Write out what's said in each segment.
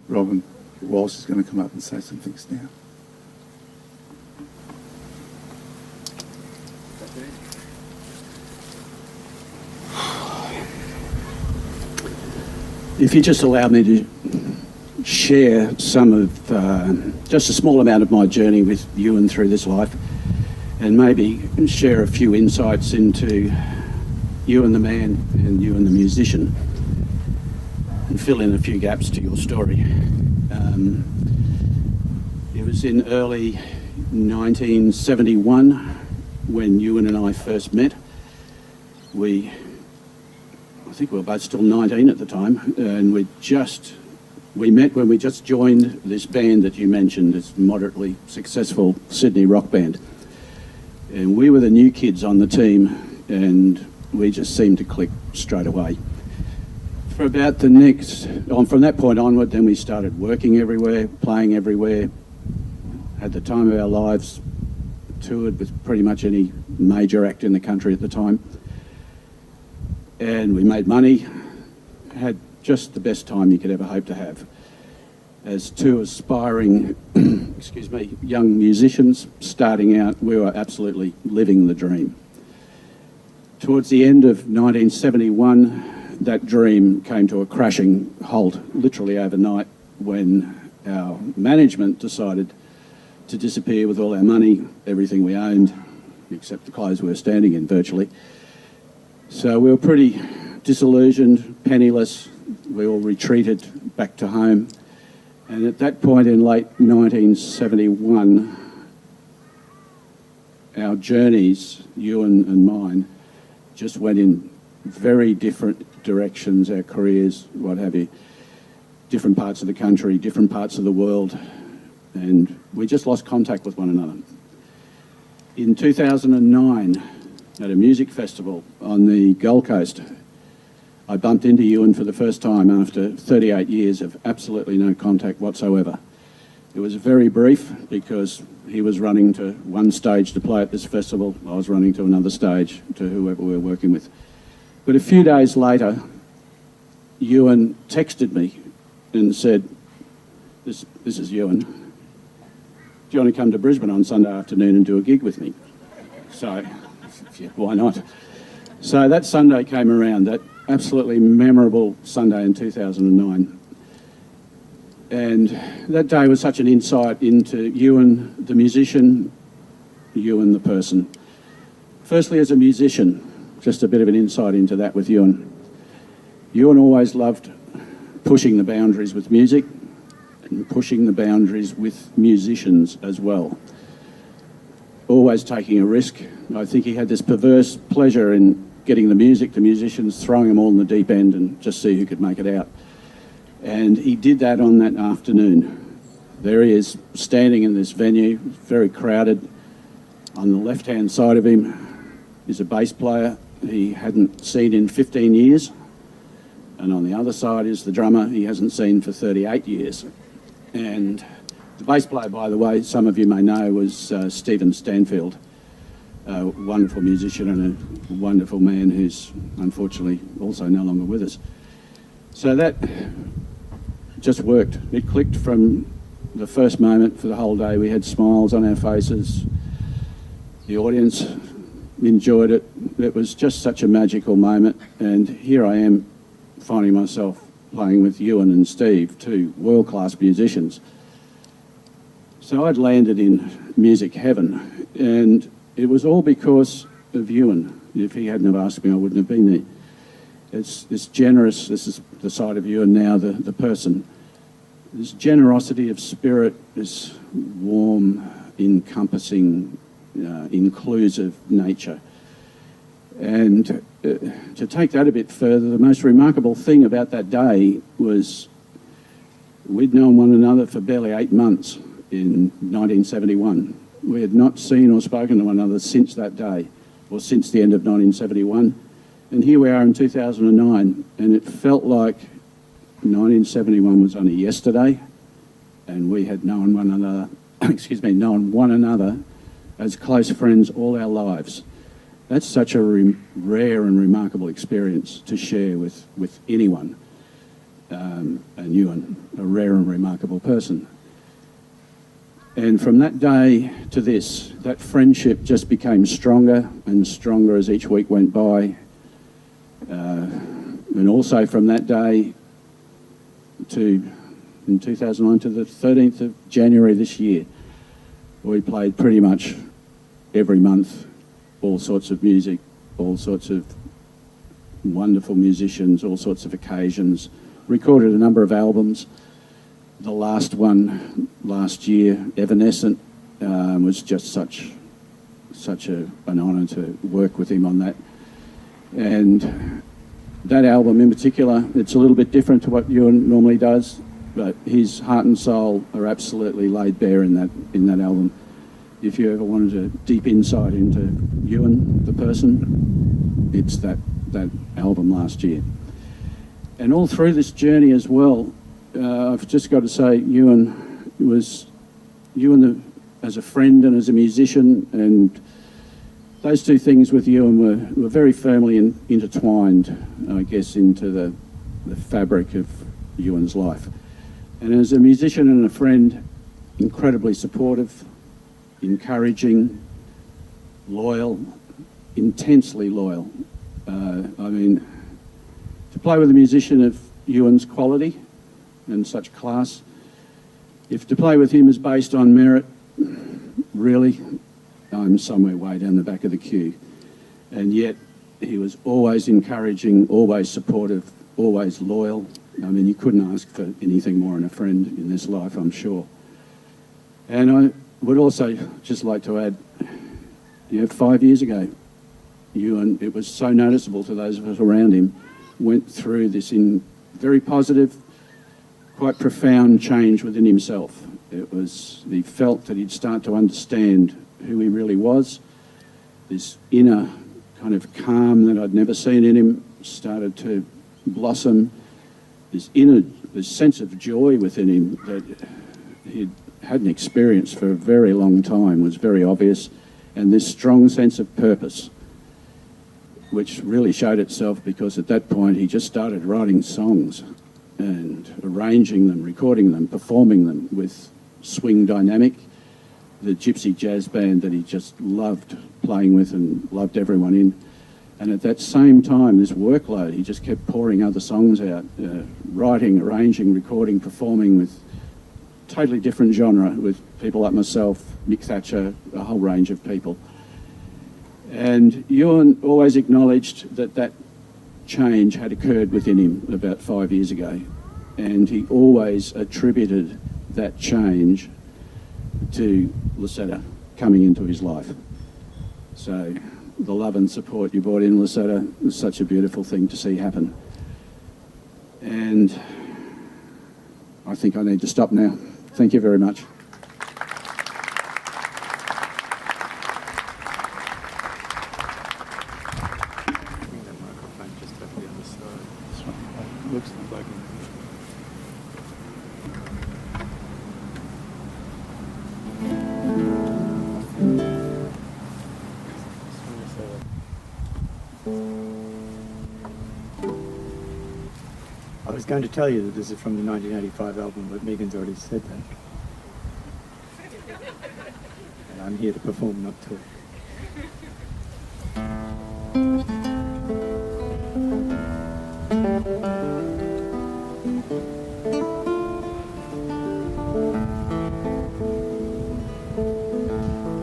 Robin Walsh is going to come up and say some things now. If you just allow me to share some of, just a small amount of my journey with Ewan through this life, and maybe share a few insights into Ewan the man and Ewan the musician, and fill in a few gaps to your story. It was in early 1971 when Ewan and I first met. I think we were both still 19 at the time, and we met when we just joined this band that you mentioned, this moderately successful Sydney rock band. And we were the new kids on the team, and we just seemed to click straight away. For about from that point onward, then we started working everywhere, playing everywhere, had the time of our lives, toured with pretty much any major act in the country at the time. And we made money, had just the best time you could ever hope to have. As two aspiring, young musicians starting out, we were absolutely living the dream. Towards the end of 1971, that dream came to a crashing halt, literally overnight, when our management decided to disappear with all our money, everything we owned, except the clothes we were standing in virtually. So we were pretty disillusioned, penniless. We all retreated back to home. And at that point in late 1971, our journeys, Ewan and mine, just went in very different directions, our careers, what have you. Different parts of the country, different parts of the world, and we just lost contact with one another. In 2009, at a music festival on the Gold Coast, I bumped into Ewan for the first time after 38 years of absolutely no contact whatsoever. It was very brief because he was running to one stage to play at this festival, I was running to another stage to whoever we were working with. But a few days later, Ewan texted me and said, this is Ewan, do you want to come to Brisbane on Sunday afternoon and do a gig with me? So, yeah, why not? So that Sunday came around, that absolutely memorable Sunday in 2009. And that day was such an insight into Ewan the musician, Ewan the person. Firstly, as a musician, just a bit of an insight into that with Ewan. Ewan always loved pushing the boundaries with music and pushing the boundaries with musicians as well. Always taking a risk. I think he had this perverse pleasure in getting the musicians, throwing them all in the deep end and just see who could make it out. And he did that on that afternoon. There he is, standing in this venue, very crowded. On the left-hand side of him is a bass player he hadn't seen in 15 years. And on the other side is the drummer he hasn't seen for 38 years. And the bass player, by the way, some of you may know, was Stephen Stanfield, a wonderful musician and a wonderful man who's unfortunately also no longer with us. So that just worked. It clicked from the first moment for the whole day. We had smiles on our faces. The audience enjoyed it. It was just such a magical moment. And here I am finding myself playing with Ewan and Steve, two world-class musicians. So I'd landed in music heaven, and it was all because of Ewan. If he hadn't have asked me, I wouldn't have been there. It's this generous, this is the side of Ewan now, the person. This generosity of spirit, this warm, encompassing, inclusive nature. And to take that a bit further, the most remarkable thing about that day was we'd known one another for barely 8 months in 1971. We had not seen or spoken to one another since that day, or since the end of 1971. And here we are in 2009, and it felt like 1971 was only yesterday, and we had known one another, known one another as close friends all our lives. That's such a rare and remarkable experience to share with anyone. and Ewan, a rare and remarkable person. And from that day to this, that friendship just became stronger and stronger as each week went by. And also from that day in 2009 to the 13th of January this year, we played pretty much every month, all sorts of music, all sorts of wonderful musicians, all sorts of occasions, recorded a number of albums. The last one last year, Evanescent, was just such an honour to work with him on that. And that album in particular, it's a little bit different to what Ewan normally does, but his heart and soul are absolutely laid bare in that album. If you ever wanted a deep insight into Ewan, the person, it's that album last year. And all through this journey as well, I've just got to say, Ewan as a friend and as a musician, and those two things with Ewan were very firmly intertwined, I guess, into the fabric of Ewan's life. And as a musician and a friend, incredibly supportive, encouraging, loyal, intensely loyal. I mean, to play with a musician of Ewan's quality and such class, if to play with him is based on merit, really, I'm somewhere way down the back of the queue. And yet he was always encouraging, always supportive, always loyal. I mean, you couldn't ask for anything more in a friend in this life, I'm sure. And I would also just like to add, 5 years ago, Ewan, it was so noticeable to those of us around him, went through this very positive, quite profound change within himself. He felt that he'd start to understand who he really was. This inner kind of calm that I'd never seen in him started to blossom. This sense of joy within him that he hadn't experienced for a very long time was very obvious, and this strong sense of purpose, which really showed itself because at that point he just started writing songs and arranging them, recording them, performing them with Swing Dynamic, the gypsy jazz band that he just loved playing with and loved everyone in. And at that same time, this workload, he just kept pouring other songs out, writing, arranging, recording, performing with totally different genre, with people like myself, Mick Thatcher, a whole range of people. And Ewan always acknowledged that change had occurred within him about 5 years ago. And he always attributed that change to Lucetta coming into his life. So the love and support you brought in, Lucetta, was such a beautiful thing to see happen. And I think I need to stop now. Thank you very much. I was going to tell you that this is from the 1985 album, but Megan's already said that. And I'm here to perform, not talk.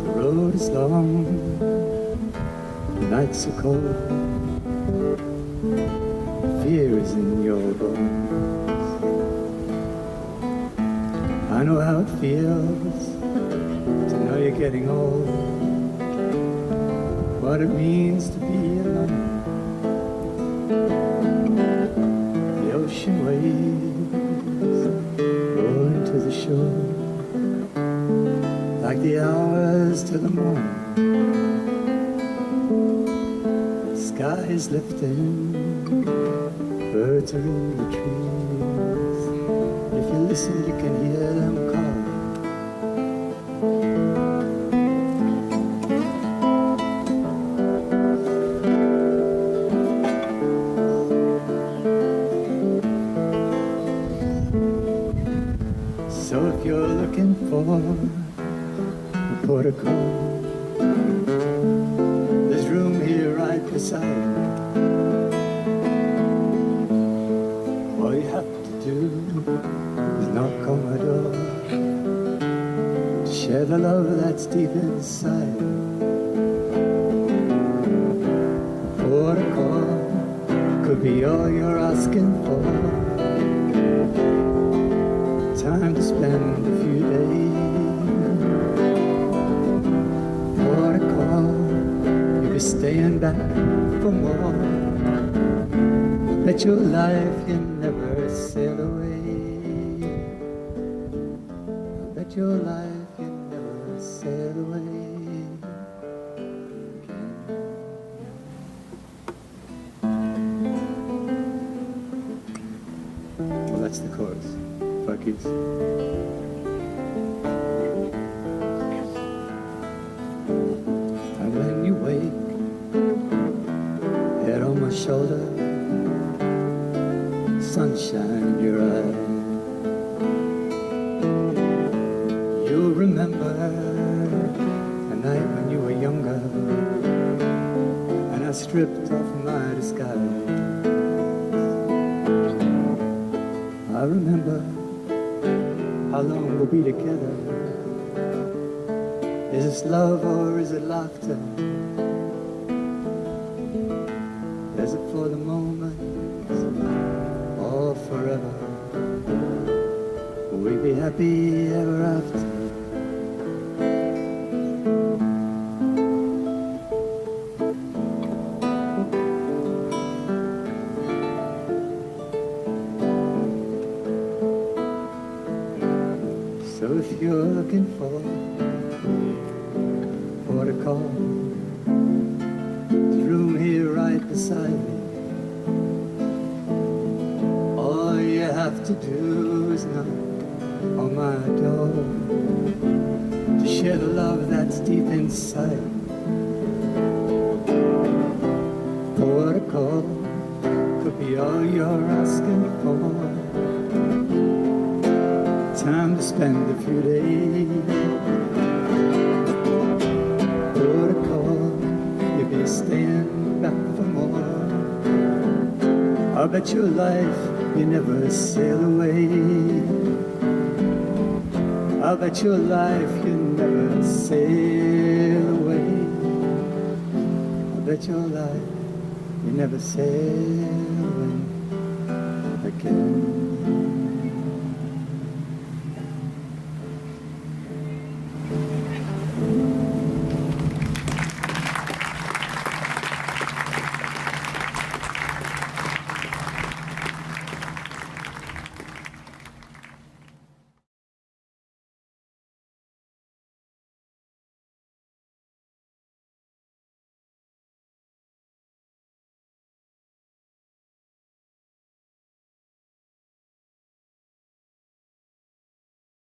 The road is long, the nights are cold. Fear is in your bones. I know how it feels to know you're getting old, what it means to be alone. The ocean waves roll into the shore like the hours to the morning. The sky is lifting, birds are in the trees. If you listen, you can hear them calling. So if you're looking for a protocol, there's room here right beside you. All you have to do is knock on my door to share the love that's deep inside. Protocol could be all you're asking for. Time to spend a few days. Protocol, you'll be staying back for more. Bet your life you never sail away. Bet your life you never sail away. Well, that's the chorus. Buckies. And when you wake, head on my shoulder, sunshine in your eye. You'll remember the night when you were younger, and I stripped off my disguise. I remember how long we'll be together. Is this love or is it laughter? Is it for the moment or forever? Will we be happy ever after? So if you're looking for protocol, there's room here right beside me. All you have to do is knock on my door to share the love that's deep inside. Protocol could be all you're asking for. Time to spend a few days. Protocol, you'll be staying back for more. I bet your life you never sail away. I bet your life you never sail away. I bet your life you never sail away again.